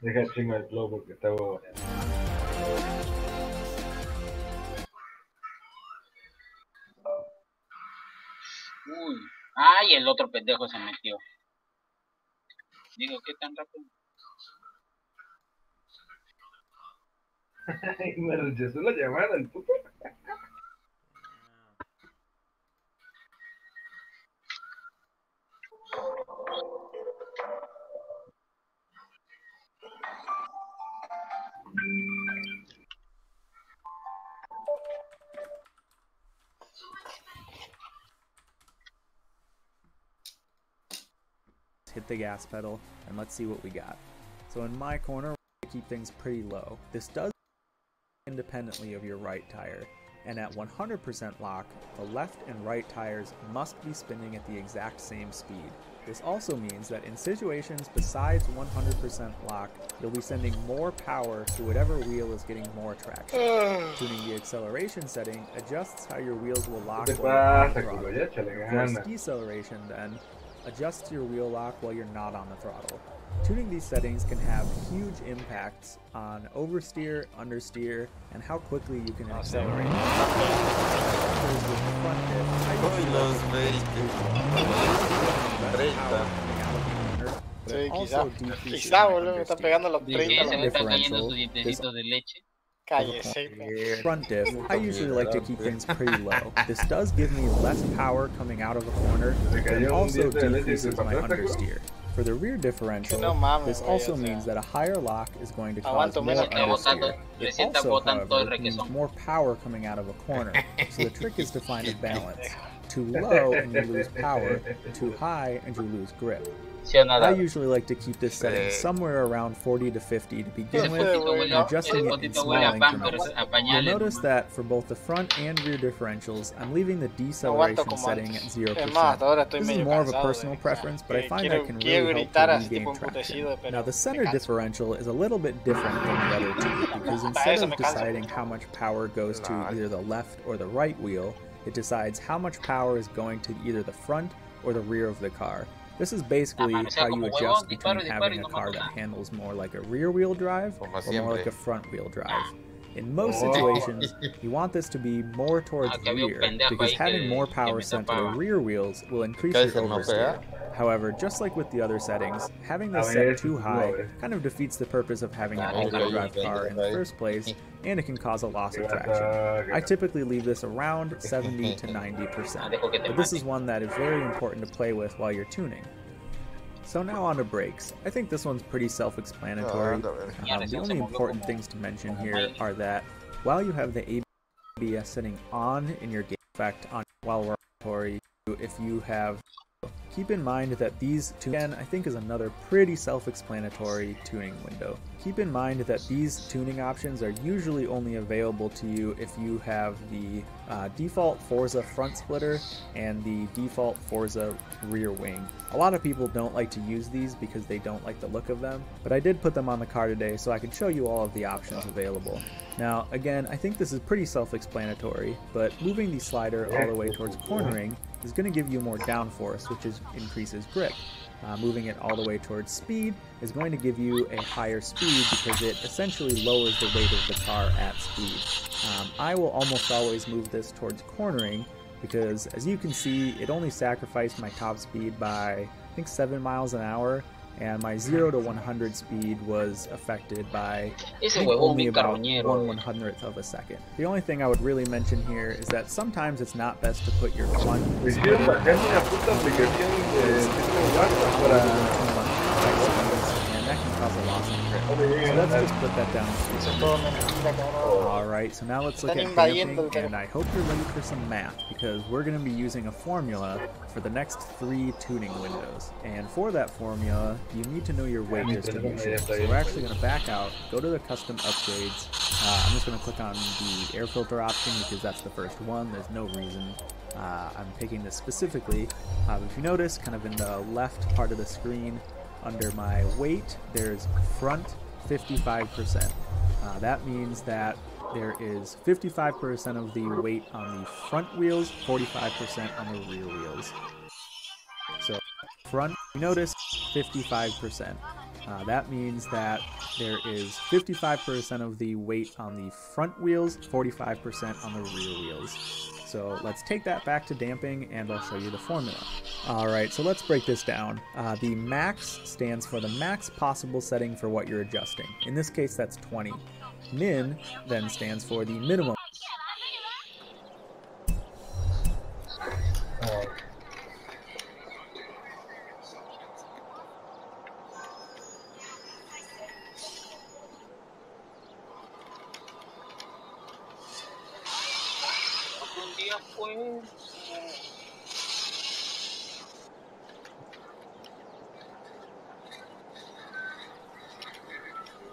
Deja chingo el flow porque está huevo. Uy. Ay, el otro pendejo se metió. Digo, ¿qué tan rápido? Me rechazó la llamada, el puto. Hit the gas pedal and let's see what we got. So in my corner, I keep things pretty low. This does independently of your right tire, and at 100% lock, the left and right tires must be spinning at the exact same speed. This also means that in situations besides 100% lock, you'll be sending more power to whatever wheel is getting more traction. Tuning the acceleration setting adjusts how your wheels will lock while you're on the throttle. Of course, deceleration then adjusts your wheel lock while you're not on the throttle. Tuning these settings can have huge impacts on oversteer, understeer, and how quickly you can accelerate. Sí, quizá, boludo, me está pegando los 30. Se me están cayendo sus dientecitos de leche. Front diff, I usually like to keep things pretty low. This does give me less power coming out of a corner, but it also decreases my understeer. For the rear differential, this also means that a higher lock is going to cause more understeer. It also, however, means more power coming out of a corner, so the trick is to find a balance. Too low and you lose power, too high and you lose grip. I usually like to keep this setting somewhere around 40 to 50 to begin with, and adjusting it in small increments. You'll notice that for both the front and rear differentials, I'm leaving the deceleration setting at 0%. This is more of a personal preference, but I find that can really help to regain traction. Now the center differential is a little bit different from the other two, because instead of deciding how much power goes to either the left or the right wheel, it decides how much power is going to either the front or the rear of the car. This is basically how you adjust between having a car that handles more like a rear-wheel drive or more like a front-wheel drive. In most situations, you want this to be more towards the rear, because having more power sent to the rear wheels will increase your oversteer. However, just like with the other settings, having this set too high kind of defeats the purpose of having an all-wheel drive car in the first place, and it can cause a loss of traction. I typically leave this around 70 to 90%, but this is one that is very important to play with while you're tuning. So now on to brakes. I think this one's pretty self-explanatory. The only important things to mention here are that while you have the ABS setting on in your gate effect on while we're if you have, keep in mind that these two, again, I think is another pretty self-explanatory tuning window. Keep in mind that these tuning options are usually only available to you if you have the default Forza front splitter and the default Forza rear wing. A lot of people don't like to use these because they don't like the look of them, but I did put them on the car today so I could show you all of the options available. Now, again, I think this is pretty self-explanatory, but moving the slider all the way towards cornering is going to give you more downforce, which increases grip. Moving it all the way towards speed is going to give you a higher speed because it essentially lowers the weight of the car at speed. I will almost always move this towards cornering because, as you can see, it only sacrificed my top speed by, I think, 7 miles an hour, and my 0 to 100 speed was affected by only about 1/100th of a second. The only thing I would really mention here is that sometimes it's not best to put your front and that can cause a loss of grip. So let's just put that down. Alright, so now let's look at damping, and I hope you're ready for some math, because we're going to be using a formula for the next 3 tuning windows. And for that formula, you need to know your weight distribution. So we're actually going to back out, go to the custom upgrades. I'm just going to click on the air filter option because that's the first one. There's no reason I'm picking this specifically. If you notice, kind of in the left part of the screen, under my weight, there's front 55%. That means that there is 55% of the weight on the front wheels, 45% on the rear wheels. So front, you notice 55%. That means that there is 55% of the weight on the front wheels, 45% on the rear wheels. So let's take that back to damping and I'll show you the formula. Alright, so let's break this down. The max stands for the max possible setting for what you're adjusting. In this case, that's 20. Min then stands for the minimum.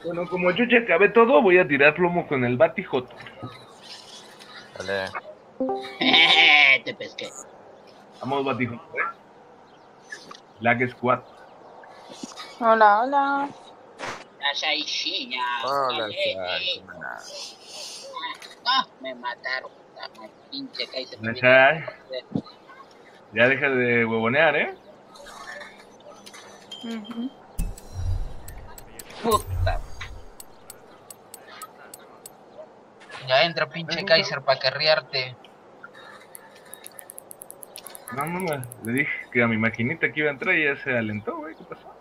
Bueno, como yo ya acabé todo, voy a tirar plomo con el batijoto. Vale. Te pesqué. Vamos, batijoto, Lag Squad. Hola, hola. Hola, Me mataron. Pinche Kaiser. Ya deja de huevonear, Puta. Ya entra pinche Kaiser para carrearte. No, le dije que a mi maquinita que iba a entrar y ya se alentó, güey. ¿Qué pasó?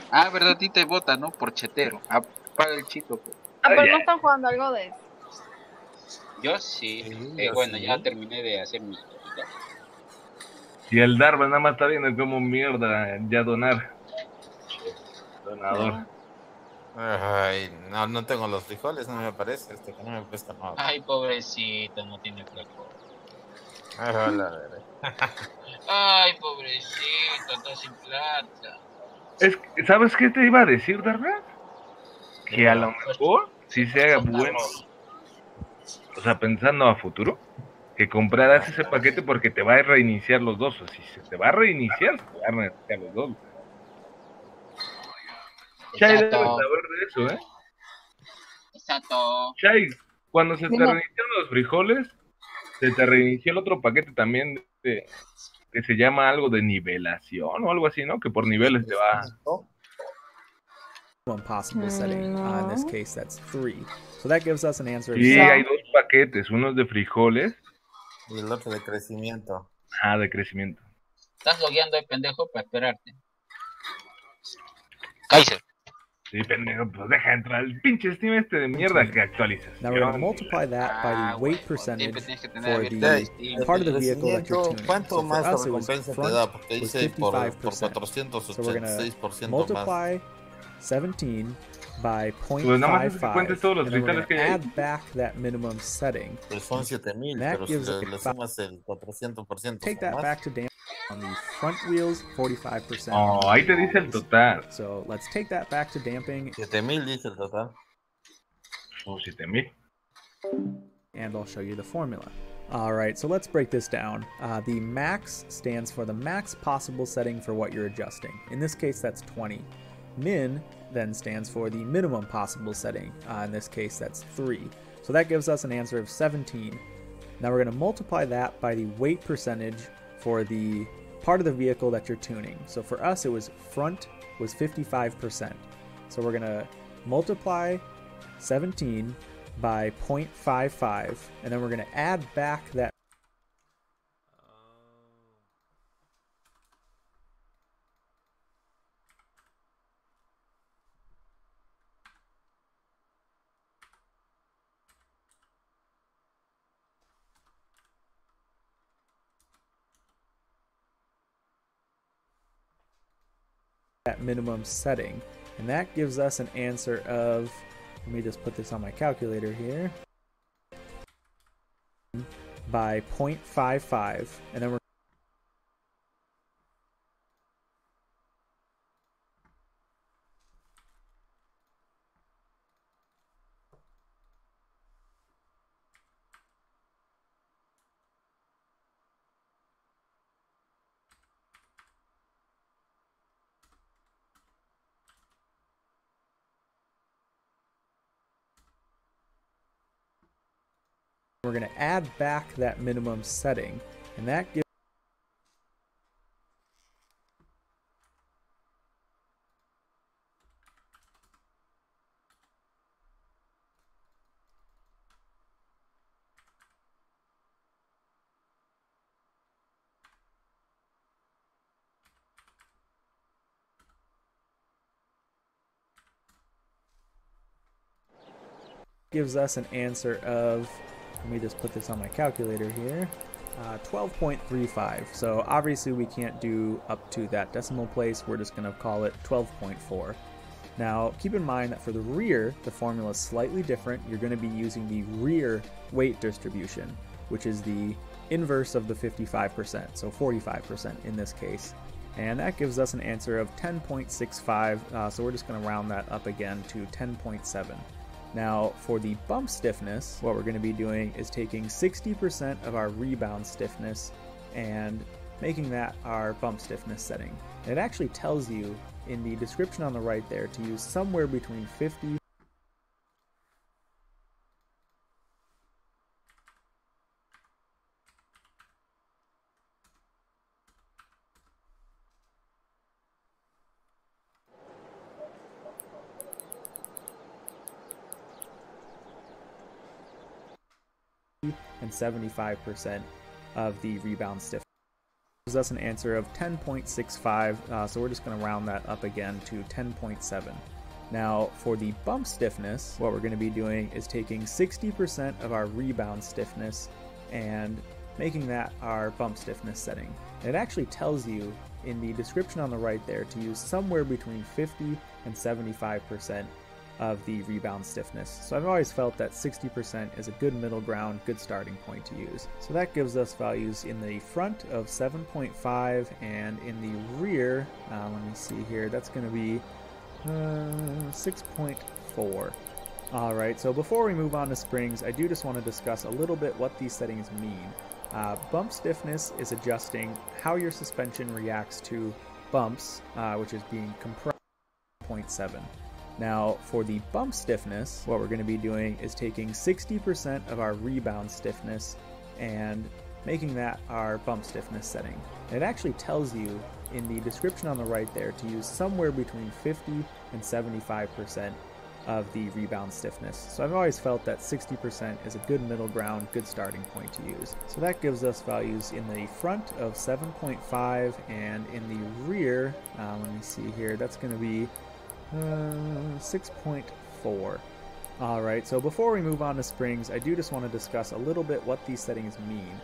Ah, verdad, a ti te vota, ¿no? Por chetero. Apaga el chito. Pues. Pero no están jugando algo de eso. Yo sí. Bueno, ya terminé de hacer mi cosita. Si el Darba nada más está viendo como mierda ya donar. Donador. Ay, no tengo los frijoles, no me parece. Que no me presta nada. Ay, pobrecito, no tiene flaco. Ay, pobrecito, está sin plata. ¿Sabes qué te iba a decir, Darba? Que a lo mejor si se haga bueno. O sea, pensando a futuro, que compraras ese paquete porque te va a reiniciar los dos. O si se te va a reiniciar, se te va a reiniciar los dos. Chai debe saber de eso, Exacto. Chai, cuando se te reiniciaron los frijoles, se te reinició el otro paquete también que se llama algo de nivelación o algo así, ¿no? Que por niveles te va... Possible setting. In this case, that's 3. So that gives us an answer. Sí, hay dos paquetes, uno de frijoles y el otro de crecimiento. Ah, de crecimiento. Estás logueando de pendejo para esperarte. Kaiser. Sí, pendejo, pues deja entrar el pinche Steam de mierda que actualizas. Now we're going to multiply that by the weight percentage for the part of the vehicle that you're tuning. ¿Cuánto So más for us, it was recompensa te front da? Porque was dice por 55%. So we're going to 486% multiply 17 by Pues nada más es que cuentes todos los 0.55, and then we're cristales going que to hay. add back that minimum setting. Pues son 7000, That pero si gives le sumas el 400%. Take that back to damp on the front wheels, 45%. Oh, ahí te dice el total. So let's take that back to damping. 7000 dice el total. Oh, 7000. And I'll show you the formula. Alright, so let's break this down. The max stands for the max possible setting for what you're adjusting. In this case, that's 20. Min then stands for the minimum possible setting. In this case, that's 3. So that gives us an answer of 17. Now we're going to multiply that by the weight percentage for the part of the vehicle that you're tuning. So for us, it was front was 55%. So we're going to multiply 17 by 0.55, and then we're going to add back that minimum setting, and that gives us an answer of, let me just put this on my calculator here, by 0.55, and then we're going to add back that minimum setting, and that gives gives us an answer of, let me just put this on my calculator here, 12.35. So obviously we can't do up to that decimal place, we're just going to call it 12.4. Now keep in mind that for the rear, the formula is slightly different. You're going to be using the rear weight distribution, which is the inverse of the 55%, so 45% in this case. And that gives us an answer of 10.65, so we're just going to round that up again to 10.7. Now for the bump stiffness, what we're going to be doing is taking 60% of our rebound stiffness and making that our bump stiffness setting. And it actually tells you in the description on the right there to use somewhere between 50 and 75% of the rebound stiffness. Gives us an answer of 10.65, so we're just going to round that up again to 10.7. Now for the bump stiffness, what we're going to be doing is taking 60% of our rebound stiffness and making that our bump stiffness setting. And it actually tells you in the description on the right there to use somewhere between 50 and 75% of the rebound stiffness. So I've always felt that 60% is a good middle ground, good starting point to use. So that gives us values in the front of 7.5 and in the rear, let me see here, that's going to be 6.4. Alright, so before we move on to springs, I do just want to discuss a little bit what these settings mean. Bump stiffness is adjusting how your suspension reacts to bumps, which is being compressed 0.7. Now for the bump stiffness, what we're going to be doing is taking 60% of our rebound stiffness and making that our bump stiffness setting. And it actually tells you in the description on the right there to use somewhere between 50 and 75% of the rebound stiffness. So I've always felt that 60% is a good middle ground, good starting point to use. So that gives us values in the front of 7.5 and in the rear, let me see here, that's going to be 6.4. Alright, so before we move on to springs, I do just want to discuss a little bit what these settings mean.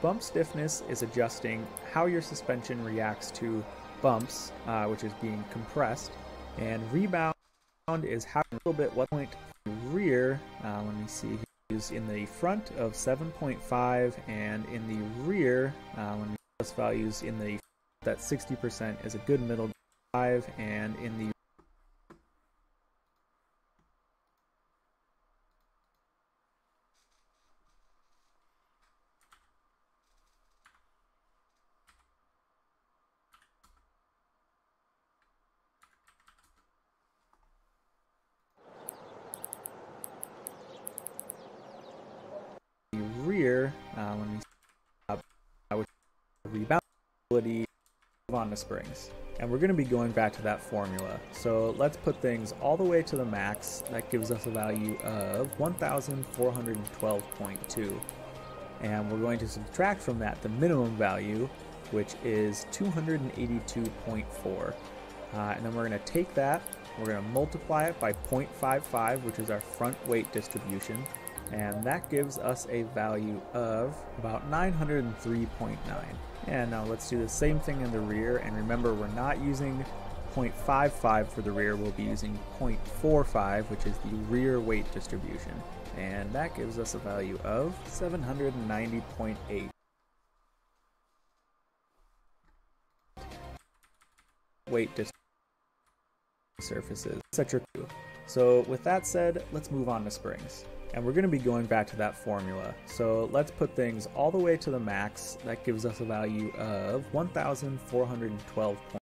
Bump stiffness is adjusting how your suspension reacts to bumps, which is being compressed, and rebound is how a little bit what point rear, let me see, is in the front of 7.5 and in the rear, let me discuss values in the that 60% is a good middle 5 and in the rear, let me rebound ability on the springs. And we're going to be going back to that formula. So let's put things all the way to the max. That gives us a value of 1412.2. And we're going to subtract from that the minimum value, which is 282.4. And then we're going to take that, we're going to multiply it by 0.55, which is our front weight distribution. And that gives us a value of about 903.9. And now let's do the same thing in the rear, and remember we're not using 0.55 for the rear, we'll be using 0.45, which is the rear weight distribution. And that gives us a value of 790.8. Weight distribution surfaces, etc. So with that said, let's move on to springs. And we're going to be going back to that formula. So let's put things all the way to the max. That gives us a value of 1412.